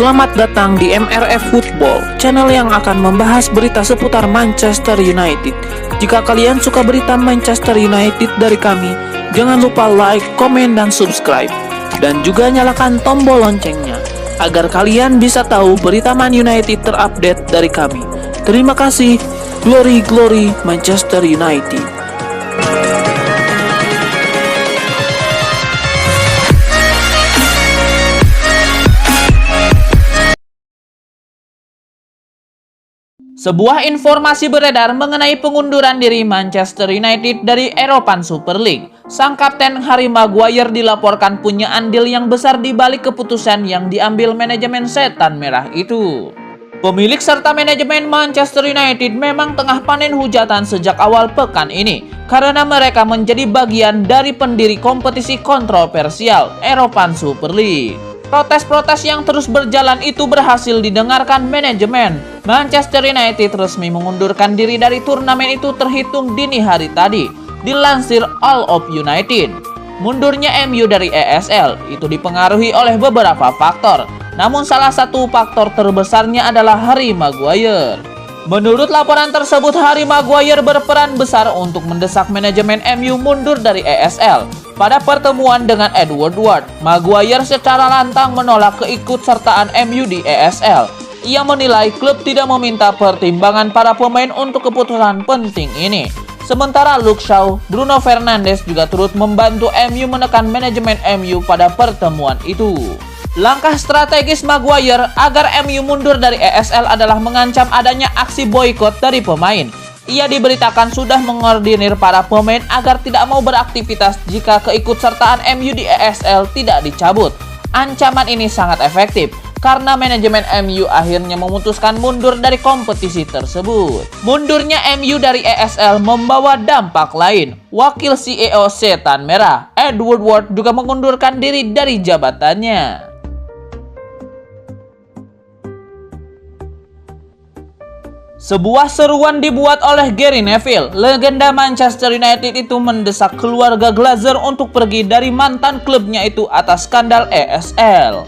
Selamat datang di MRF Football, channel yang akan membahas berita seputar Manchester United. Jika kalian suka berita Manchester United dari kami, jangan lupa like, komen, dan subscribe. Dan juga nyalakan tombol loncengnya, agar kalian bisa tahu berita Man United terupdate dari kami. Terima kasih. Glory, glory Manchester United. Sebuah informasi beredar mengenai pengunduran diri Manchester United dari European Super League. Sang kapten Harry Maguire dilaporkan punya andil yang besar di balik keputusan yang diambil manajemen setan merah itu. Pemilik serta manajemen Manchester United memang tengah panen hujatan sejak awal pekan ini karena mereka menjadi bagian dari pendiri kompetisi kontroversial European Super League. Protes-protes yang terus berjalan itu berhasil didengarkan manajemen. Manchester United resmi mengundurkan diri dari turnamen itu terhitung dini hari tadi, dilansir All of United. Mundurnya MU dari ESL itu dipengaruhi oleh beberapa faktor, namun salah satu faktor terbesarnya adalah Harry Maguire. Menurut laporan tersebut, Harry Maguire berperan besar untuk mendesak manajemen MU mundur dari ESL. Pada pertemuan dengan Edward Ward, Maguire secara lantang menolak keikutsertaan MU di ESL. Ia menilai klub tidak meminta pertimbangan para pemain untuk keputusan penting ini. Sementara Luke Shaw, Bruno Fernandes juga turut membantu MU menekan manajemen MU pada pertemuan itu. Langkah strategis Maguire agar MU mundur dari ESL adalah mengancam adanya aksi boikot dari pemain. Ia diberitakan sudah mengordinir para pemain agar tidak mau beraktivitas jika keikutsertaan MU di ESL tidak dicabut. Ancaman ini sangat efektif karena manajemen MU akhirnya memutuskan mundur dari kompetisi tersebut. Mundurnya MU dari ESL membawa dampak lain. Wakil CEO Setan Merah, Edward Ward, juga mengundurkan diri dari jabatannya. Sebuah seruan dibuat oleh Gary Neville. Legenda Manchester United itu mendesak keluarga Glazer untuk pergi dari mantan klubnya itu atas skandal ESL.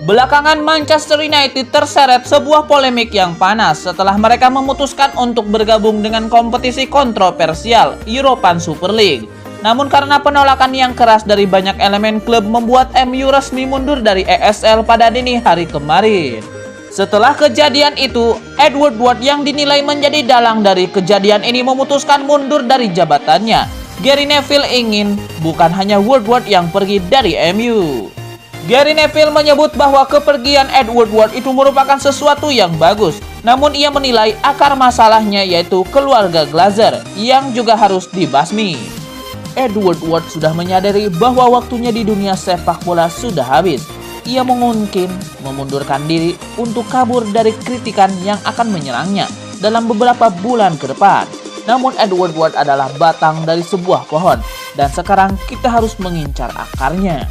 Belakangan Manchester United terseret sebuah polemik yang panas setelah mereka memutuskan untuk bergabung dengan kompetisi kontroversial European Super League. Namun karena penolakan yang keras dari banyak elemen klub membuat MU resmi mundur dari ESL pada dini hari kemarin. Setelah kejadian itu, Edward Ward yang dinilai menjadi dalang dari kejadian ini memutuskan mundur dari jabatannya. Gary Neville ingin bukan hanya Ward yang pergi dari MU. Gary Neville menyebut bahwa kepergian Edward Ward itu merupakan sesuatu yang bagus. Namun ia menilai akar masalahnya yaitu keluarga Glazer yang juga harus dibasmi. Edward Ward sudah menyadari bahwa waktunya di dunia sepak bola sudah habis. Ia mungkin memundurkan diri untuk kabur dari kritikan yang akan menyerangnya dalam beberapa bulan ke depan. Namun Edward Ward adalah batang dari sebuah pohon dan sekarang kita harus mengincar akarnya.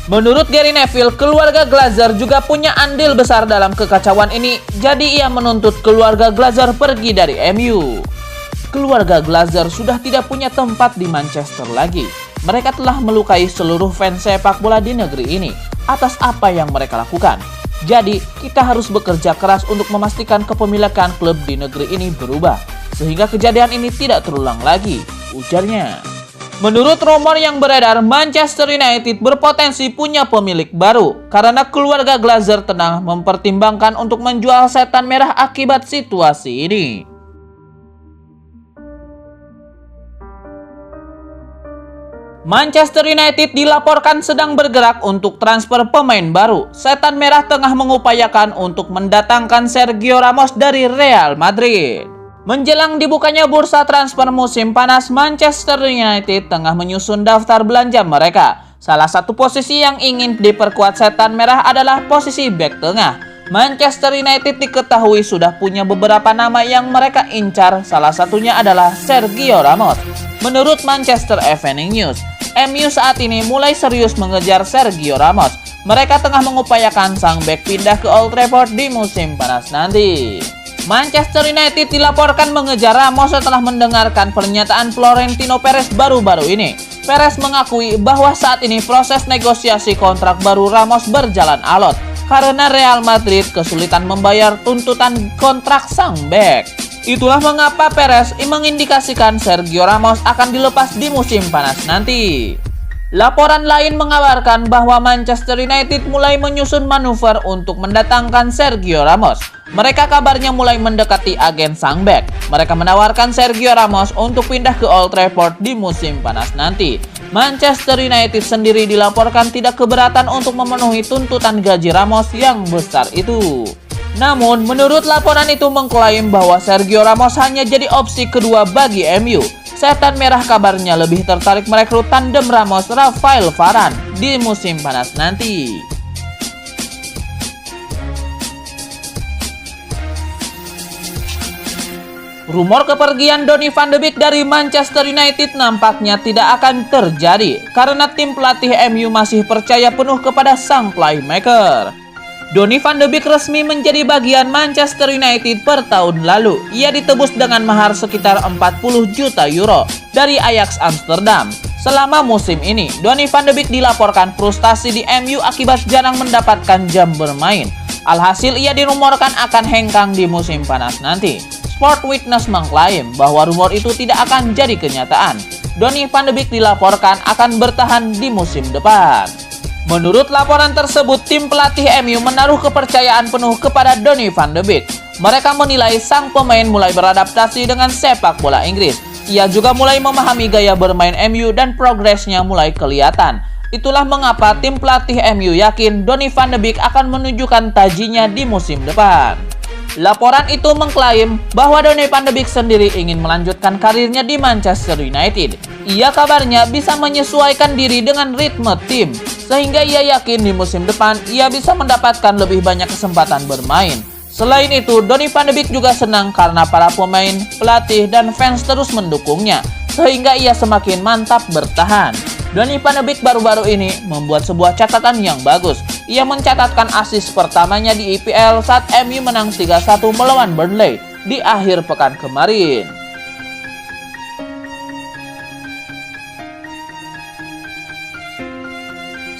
Menurut Gary Neville, keluarga Glazer juga punya andil besar dalam kekacauan ini, jadi ia menuntut keluarga Glazer pergi dari MU. Keluarga Glazer sudah tidak punya tempat di Manchester lagi. Mereka telah melukai seluruh fans sepak bola di negeri ini atas apa yang mereka lakukan. Jadi, kita harus bekerja keras untuk memastikan kepemilikan klub di negeri ini berubah, sehingga kejadian ini tidak terulang lagi, ujarnya. Menurut rumor yang beredar, Manchester United berpotensi punya pemilik baru karena keluarga Glazer tengah mempertimbangkan untuk menjual Setan Merah akibat situasi ini. Manchester United dilaporkan sedang bergerak untuk transfer pemain baru. Setan Merah tengah mengupayakan untuk mendatangkan Sergio Ramos dari Real Madrid. Menjelang dibukanya bursa transfer musim panas, Manchester United tengah menyusun daftar belanja mereka. Salah satu posisi yang ingin diperkuat Setan Merah adalah posisi bek tengah. Manchester United diketahui sudah punya beberapa nama yang mereka incar, salah satunya adalah Sergio Ramos. Menurut Manchester Evening News, MU saat ini mulai serius mengejar Sergio Ramos. Mereka tengah mengupayakan sang bek pindah ke Old Trafford di musim panas nanti. Manchester United dilaporkan mengejar Ramos setelah mendengarkan pernyataan Florentino Perez baru-baru ini. Perez mengakui bahwa saat ini proses negosiasi kontrak baru Ramos berjalan alot. karena Real Madrid kesulitan membayar tuntutan kontrak sang bek. Itulah mengapa Perez mengindikasikan Sergio Ramos akan dilepas di musim panas nanti. Laporan lain mengabarkan bahwa Manchester United mulai menyusun manuver untuk mendatangkan Sergio Ramos. Mereka kabarnya mulai mendekati agen sang bek. Mereka menawarkan Sergio Ramos untuk pindah ke Old Trafford di musim panas nanti. Manchester United sendiri dilaporkan tidak keberatan untuk memenuhi tuntutan gaji Ramos yang besar itu. Namun, menurut laporan itu mengklaim bahwa Sergio Ramos hanya jadi opsi kedua bagi MU. Setan Merah kabarnya lebih tertarik merekrut tandem Ramos-Rafael Varane di musim panas nanti. Rumor kepergian Donny van de Beek dari Manchester United nampaknya tidak akan terjadi karena tim pelatih MU masih percaya penuh kepada sang playmaker. Donny van de Beek resmi menjadi bagian Manchester United per tahun lalu. Ia ditebus dengan mahar sekitar 40 juta euro dari Ajax Amsterdam. Selama musim ini, Donny van de Beek dilaporkan frustasi di MU akibat jarang mendapatkan jam bermain. Alhasil ia dirumorkan akan hengkang di musim panas nanti. Sport Witness mengklaim bahwa rumor itu tidak akan jadi kenyataan. Donny van de Beek dilaporkan akan bertahan di musim depan. Menurut laporan tersebut, tim pelatih MU menaruh kepercayaan penuh kepada Donny van de Beek. Mereka menilai sang pemain mulai beradaptasi dengan sepak bola Inggris. Ia juga mulai memahami gaya bermain MU dan progresnya mulai kelihatan. Itulah mengapa tim pelatih MU yakin Donny van de Beek akan menunjukkan tajinya di musim depan. Laporan itu mengklaim bahwa Donny van de Beek sendiri ingin melanjutkan karirnya di Manchester United. Ia kabarnya bisa menyesuaikan diri dengan ritme tim, sehingga ia yakin di musim depan ia bisa mendapatkan lebih banyak kesempatan bermain. Selain itu, Donny van de Beek juga senang karena para pemain, pelatih, dan fans terus mendukungnya, sehingga ia semakin mantap bertahan. Donny van de Beek baru-baru ini membuat sebuah catatan yang bagus. Ia mencatatkan assist pertamanya di IPL saat MU menang 3-1 melawan Burnley di akhir pekan kemarin.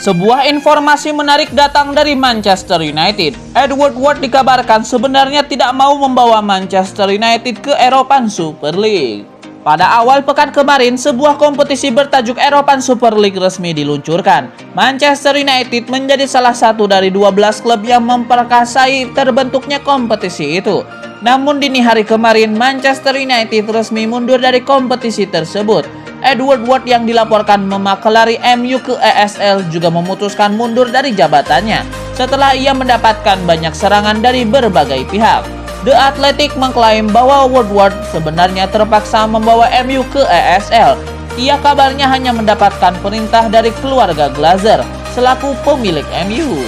Sebuah informasi menarik datang dari Manchester United. Edward Ward dikabarkan sebenarnya tidak mau membawa Manchester United ke European Super League. Pada awal pekan kemarin, sebuah kompetisi bertajuk European Super League resmi diluncurkan. Manchester United menjadi salah satu dari 12 klub yang memperkasai terbentuknya kompetisi itu. Namun dini hari kemarin, Manchester United resmi mundur dari kompetisi tersebut. Edward Ward yang dilaporkan memaklari MU ke ESL juga memutuskan mundur dari jabatannya setelah ia mendapatkan banyak serangan dari berbagai pihak. The Athletic mengklaim bahwa Woodward sebenarnya terpaksa membawa MU ke ESL. Ia kabarnya hanya mendapatkan perintah dari keluarga Glazer selaku pemilik MU.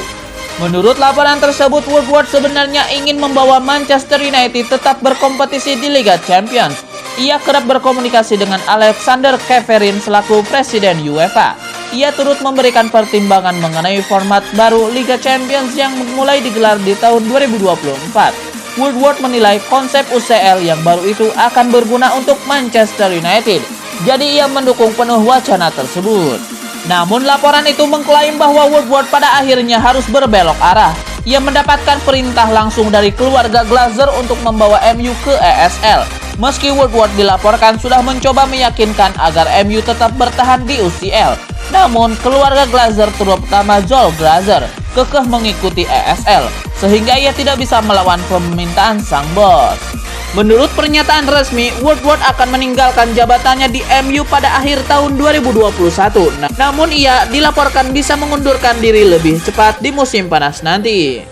Menurut laporan tersebut, Woodward sebenarnya ingin membawa Manchester United tetap berkompetisi di Liga Champions. Ia kerap berkomunikasi dengan Alexander Ceferin selaku Presiden UEFA. Ia turut memberikan pertimbangan mengenai format baru Liga Champions yang mulai digelar di tahun 2024. Woodward menilai konsep UCL yang baru itu akan berguna untuk Manchester United. Jadi ia mendukung penuh wacana tersebut. Namun laporan itu mengklaim bahwa Woodward pada akhirnya harus berbelok arah. Ia mendapatkan perintah langsung dari keluarga Glazer untuk membawa MU ke ESL. Meski Woodward dilaporkan sudah mencoba meyakinkan agar MU tetap bertahan di UCL. Namun keluarga Glazer terutama Joel Glazer kekeh mengikuti ESL sehingga ia tidak bisa melawan permintaan sang bos. Menurut pernyataan resmi, Woodward akan meninggalkan jabatannya di MU pada akhir tahun 2021. Namun ia dilaporkan bisa mengundurkan diri lebih cepat di musim panas nanti.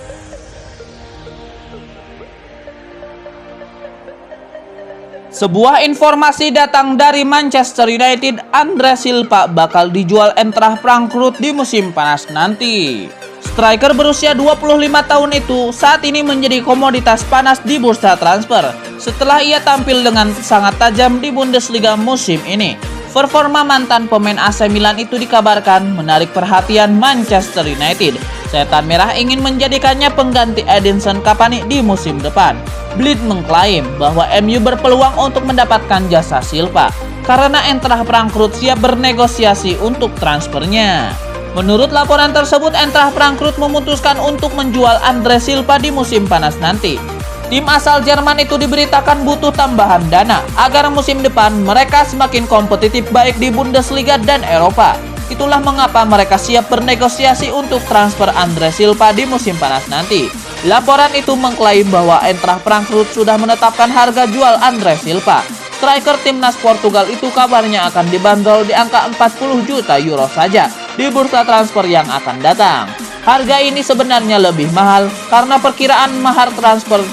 Sebuah informasi datang dari Manchester United, Andre Silva bakal dijual Eintracht Frankfurt di musim panas nanti. Striker berusia 25 tahun itu saat ini menjadi komoditas panas di bursa transfer setelah ia tampil dengan sangat tajam di Bundesliga musim ini. Performa mantan pemain AC Milan itu dikabarkan menarik perhatian Manchester United. Setan Merah ingin menjadikannya pengganti Edinson Cavani di musim depan. Blind mengklaim bahwa MU berpeluang untuk mendapatkan jasa Silva karena Eintracht Frankfurt siap bernegosiasi untuk transfernya. Menurut laporan tersebut, Eintracht Frankfurt memutuskan untuk menjual Andre Silva di musim panas nanti. Tim asal Jerman itu diberitakan butuh tambahan dana agar musim depan mereka semakin kompetitif baik di Bundesliga dan Eropa. Itulah mengapa mereka siap bernegosiasi untuk transfer Andre Silva di musim panas nanti. Laporan itu mengklaim bahwa Eintracht Frankfurt sudah menetapkan harga jual Andre Silva. Striker timnas Portugal itu kabarnya akan dibanderol di angka 40 juta euro saja di bursa transfer yang akan datang. Harga ini sebenarnya lebih mahal karena perkiraan mahar transfer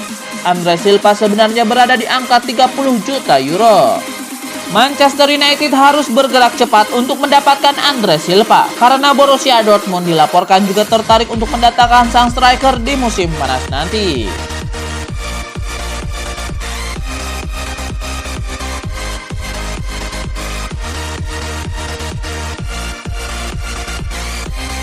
Andre Silva sebenarnya berada di angka 30 juta euro. Manchester United harus bergerak cepat untuk mendapatkan Andre Silva karena Borussia Dortmund dilaporkan juga tertarik untuk mendatangkan sang striker di musim panas nanti.